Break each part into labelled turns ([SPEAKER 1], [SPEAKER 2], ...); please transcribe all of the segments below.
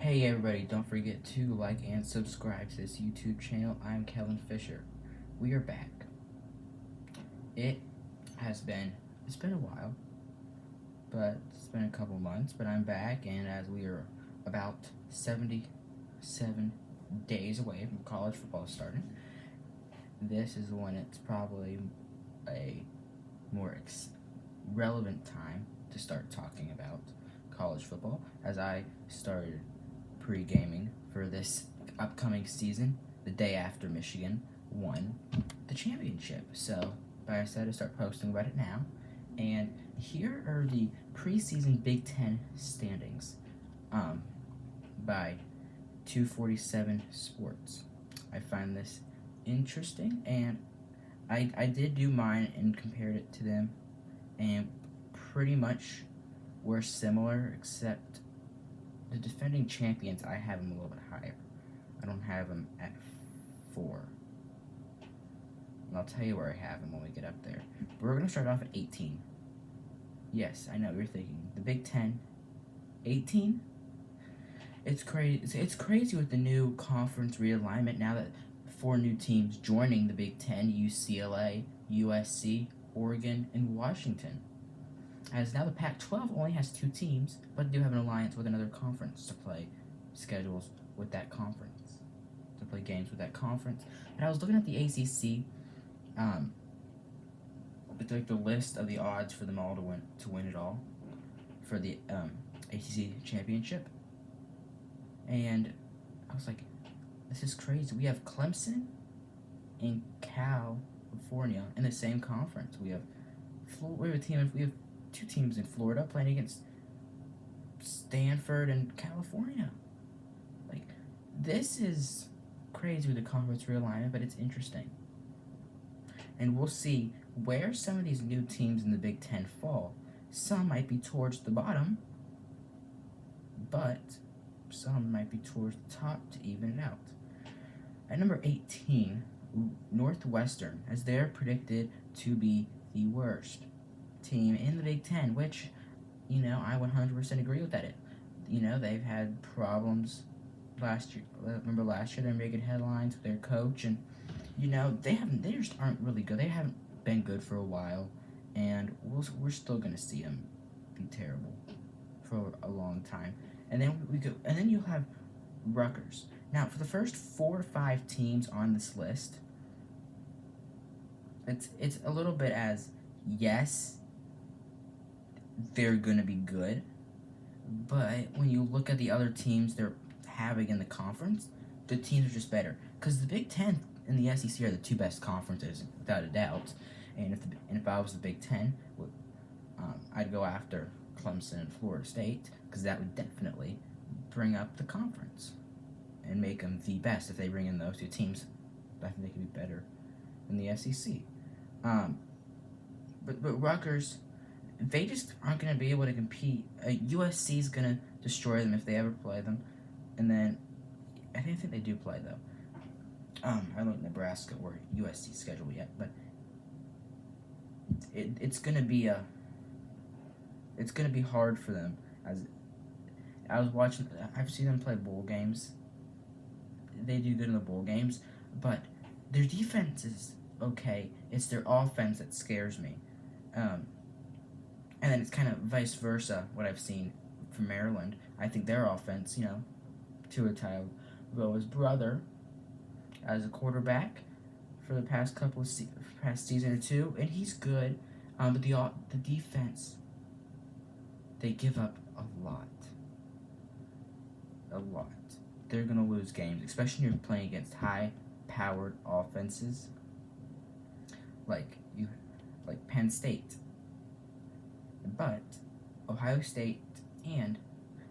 [SPEAKER 1] Hey everybody, don't forget to like and subscribe to this YouTube channel. I'm Kevin Fisher. We are back. It's been a while, but it's been a couple months, but I'm back, and as we are about 77 days away from college football starting, this is when it's probably a more relevant time to start talking about college football, as I started pre-gaming for this upcoming season the day after Michigan won the championship. So I decided to start posting about it now. And here are the preseason Big Ten standings by 247 Sports. I find this interesting, and I did do mine and compared it to them, and pretty much we're similar, except the defending champions, I have them a little bit higher. I don't have them at 4. And I'll tell you where I have them when we get up there. But we're going to start off at 18. Yes, I know, you're thinking, the Big Ten, 18? It's crazy. It's crazy with the new conference realignment now that 4 new teams joining the Big Ten: UCLA, USC, Oregon, and Washington. As now the Pac-12 only has 2 teams, but do have an alliance with another conference to play schedules with that conference, to play games with that conference. And I was looking at the ACC, with like the list of the odds for them all to win it all for the ACC championship, and I was like, this is crazy. We have Clemson and California in the same conference. We have 2 teams in Florida playing against Stanford and California. Like, this is crazy with the conference realignment, but it's interesting. And we'll see where some of these new teams in the Big Ten fall. Some might be towards the bottom, but some might be towards the top to even it out. At number 18, Northwestern, as they're predicted to be the worst team in the Big Ten, which, I 100% agree with that. They've had problems last year. Remember last year they were making headlines with their coach, and they just aren't really good. They haven't been good for a while, and we're still gonna see them be terrible for a long time. And then you'll have Rutgers. Now, for the first 4 or 5 teams on this list, it's a little bit as, yes, they're going to be good, but when you look at the other teams they're having in the conference, the teams are just better. Because the Big Ten and the SEC are the 2 best conferences, without a doubt. And if I was the Big Ten, I'd go after Clemson and Florida State, because that would definitely bring up the conference and make them the best. If they bring in those 2 teams, I think they could be better than the SEC. But Rutgers, they just aren't going to be able to compete. USC is going to destroy them if they ever play them. And then, I think they do play, though. I don't know Nebraska or USC schedule yet, but it's going to be hard for them. As I've seen them play bowl games. They do good in the bowl games, but their defense is okay. It's their offense that scares me. And then it's kind of vice versa, what I've seen from Maryland. I think their offense, Tua Tagovailoa's brother as a quarterback for the past past season or 2, and he's good. But the defense, they give up a lot. They're gonna lose games, especially when you're playing against high-powered offenses, like Penn State. But Ohio State and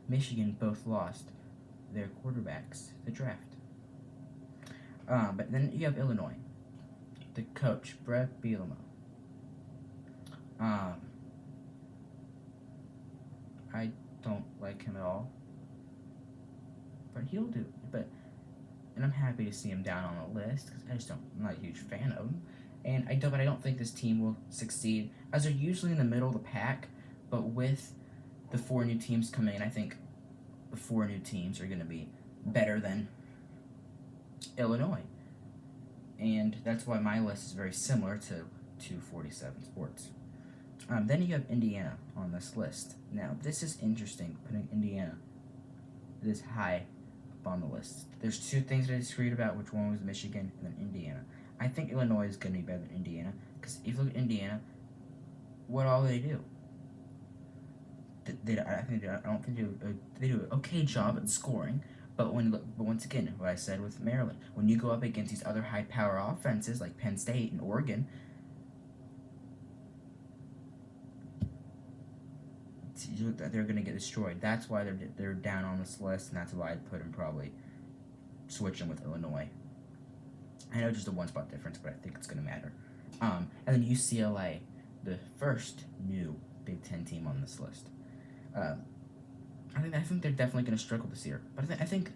[SPEAKER 1] Michigan both lost their quarterbacks the draft. But then you have Illinois. The coach, Brett Bielema. I don't like him at all, but he'll do. And I'm happy to see him down on the list, because I'm not a huge fan of him. But I don't think this team will succeed, as they're usually in the middle of the pack. But with the 4 new teams coming in, I think the 4 new teams are going to be better than Illinois. And that's why my list is very similar to 247 Sports. Then you have Indiana on this list. Now, this is interesting, putting Indiana this high up on the list. There's two things that I disagreed about, which one was Michigan and then Indiana. I think Illinois is going to be better than Indiana, because if you look at Indiana, what all they do? I don't think they do an okay job at scoring. But once again, what I said with Maryland, when you go up against these other high-power offenses like Penn State and Oregon, they're going to get destroyed. That's why they're down on this list, and that's why I'd put them probably switch them with Illinois. I know just a one-spot difference, but I think it's going to matter. And then UCLA, the first new Big Ten team on this list. I think they're definitely going to struggle this year. But I think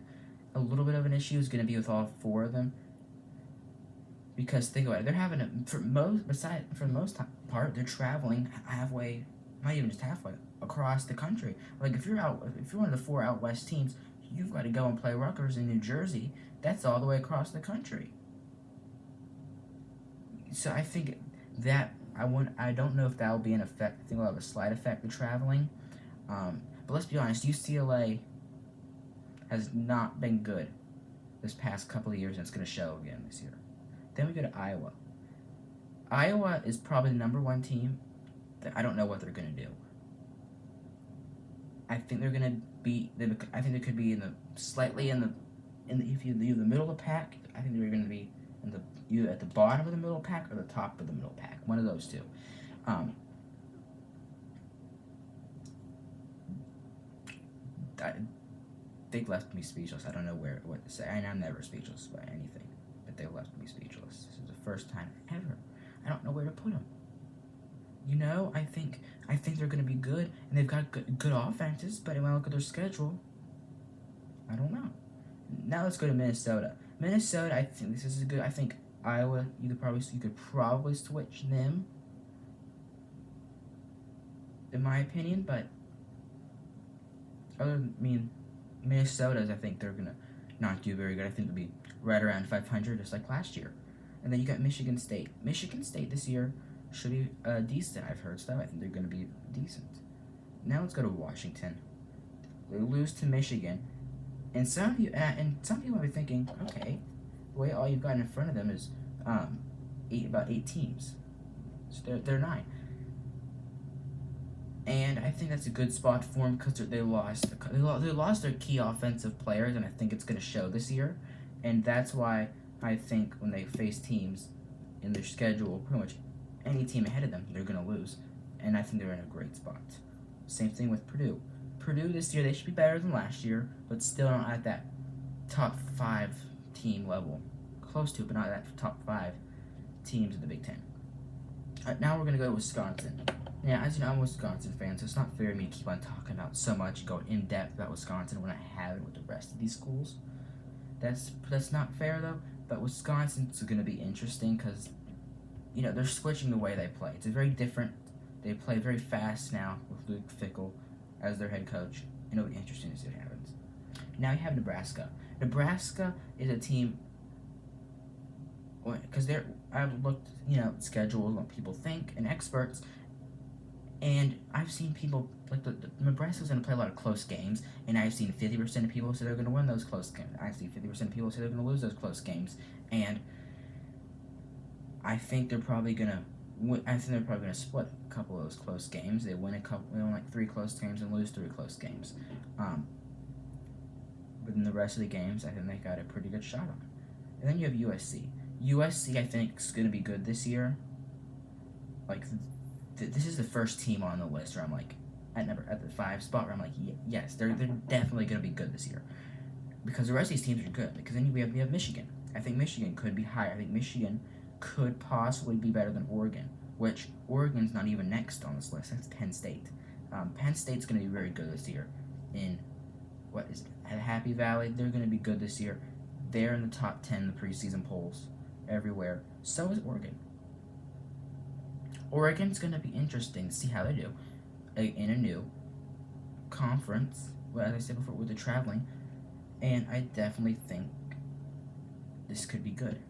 [SPEAKER 1] a little bit of an issue is going to be with all 4 of them. Because think about it, they're having for the most part, they're traveling halfway, not even just halfway, across the country. Like if you're one of the 4 out west teams, you've got to go and play Rutgers in New Jersey. That's all the way across the country. So I think that I don't know if that will be an effect. I think it'll have a slight effect of traveling. But let's be honest, UCLA has not been good this past couple of years, and it's going to show again this year. Then we go to Iowa. Iowa is probably the number 1 team that I don't know what they're going to do. I think they're going to be. I think they could be if you the middle of the pack. I think they're going to be either at the bottom of the middle pack or the top of the middle pack. One of those two. They left me speechless. I don't know what to say. I'm never speechless by anything, but they left me speechless. This is the first time ever. I don't know where to put them. I think they're going to be good, and they've got good offenses. But when I look at their schedule, I don't know. Now let's go to Minnesota. Minnesota, I think this is good. I think Iowa, you could probably switch them, in my opinion. But Minnesota's, I think they're gonna not do very good. I think they'll be right around 500, just like last year. And then you got Michigan State. Michigan State this year should be decent. I've heard stuff. I think they're gonna be decent. Now let's go to Washington. They lose to Michigan, and some people might be thinking, okay, the way all you've got in front of them is about 8 teams, so they're 9. And I think that's a good spot for them because they lost their key offensive players, and I think it's going to show this year. And that's why I think when they face teams in their schedule, pretty much any team ahead of them, they're going to lose. And I think they're in a great spot. Same thing with Purdue. Purdue this year, they should be better than last year, but still not at that top 5 team level. Close to it, but not that top 5 teams in the Big Ten. Now we're going to go to Wisconsin. Yeah, as you know, I'm a Wisconsin fan, so it's not fair to me to keep on talking about so much, going in depth about Wisconsin when I haven't with the rest of these schools. That's not fair though. But Wisconsin's going to be interesting because, they're switching the way they play. It's a very different. They play very fast now with Luke Fickell as their head coach, and it'll be interesting to see what happens. Now you have Nebraska. Nebraska is a team. Because I've looked, schedules, what people think, and experts. And I've seen people, Nebraska's going to play a lot of close games, and I've seen 50% of people say they're going to win those close games. I've seen 50% of people say they're going to lose those close games. And I think they're probably going to split a couple of those close games. They win 3 close games and lose 3 close games. But in the rest of the games, I think they got a pretty good shot on. And then you have USC. USC, I think, is going to be good this year. This is the first team on the list where I'm at the 5 spot where I'm like, yes, they're definitely going to be good this year, because the rest of these teams are good. Because then we have Michigan. I think Michigan could be higher. I think Michigan could possibly be better than Oregon, which Oregon's not even next on this list. That's Penn State. Penn State's going to be very good this year. In Happy Valley, they're going to be good this year. They're in the top 10 in the preseason polls everywhere. So is Oregon. Oregon's going to be interesting to see how they do in a new conference, as I said before, with the traveling, and I definitely think this could be good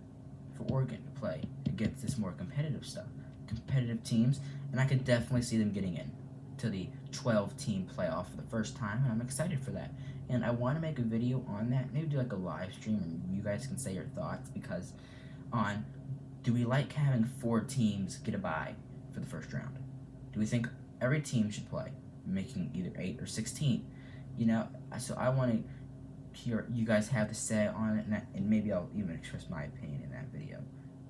[SPEAKER 1] for Oregon to play against this more competitive teams, and I could definitely see them getting in to the 12-team playoff for the first time, and I'm excited for that. And I want to make a video on that, maybe do like a live stream, and you guys can say your thoughts, because on do we like having 4 teams get a bye for the first round? Do we think every team should play, making either 8 or 16? So I want to hear you guys have to say on it, and maybe I'll even express my opinion in that video.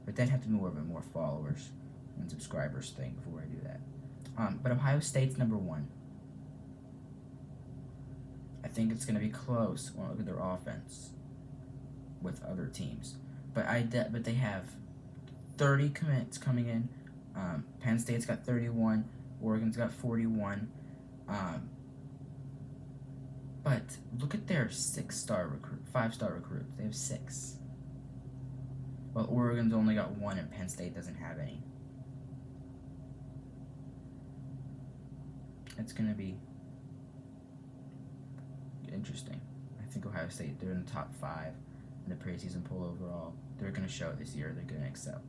[SPEAKER 1] But that'd have to be more of a more followers and subscribers thing before I do that. But Ohio State's number 1. I think it's going to be close when I look at their offense with other teams. But they have 30 commits coming in. Penn State's got 31. Oregon's got 41. But look at their 5-star recruits. They have 6. Well, Oregon's only got 1, and Penn State doesn't have any. It's going to be interesting. I think Ohio State, they're in the top 5 in the preseason poll overall. They're going to show this year. They're going to excel.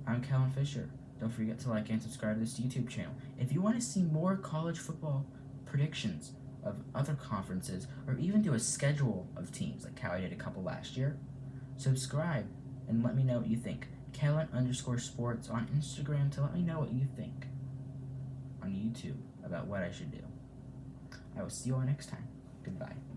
[SPEAKER 1] I'm Kellen Fisher. Don't forget to like and subscribe to this YouTube channel. If you want to see more college football predictions of other conferences, or even do a schedule of teams like how I did a couple last year, subscribe and let me know what you think. Kellen_sports on Instagram to let me know what you think on YouTube about what I should do. I will see you all next time. Goodbye.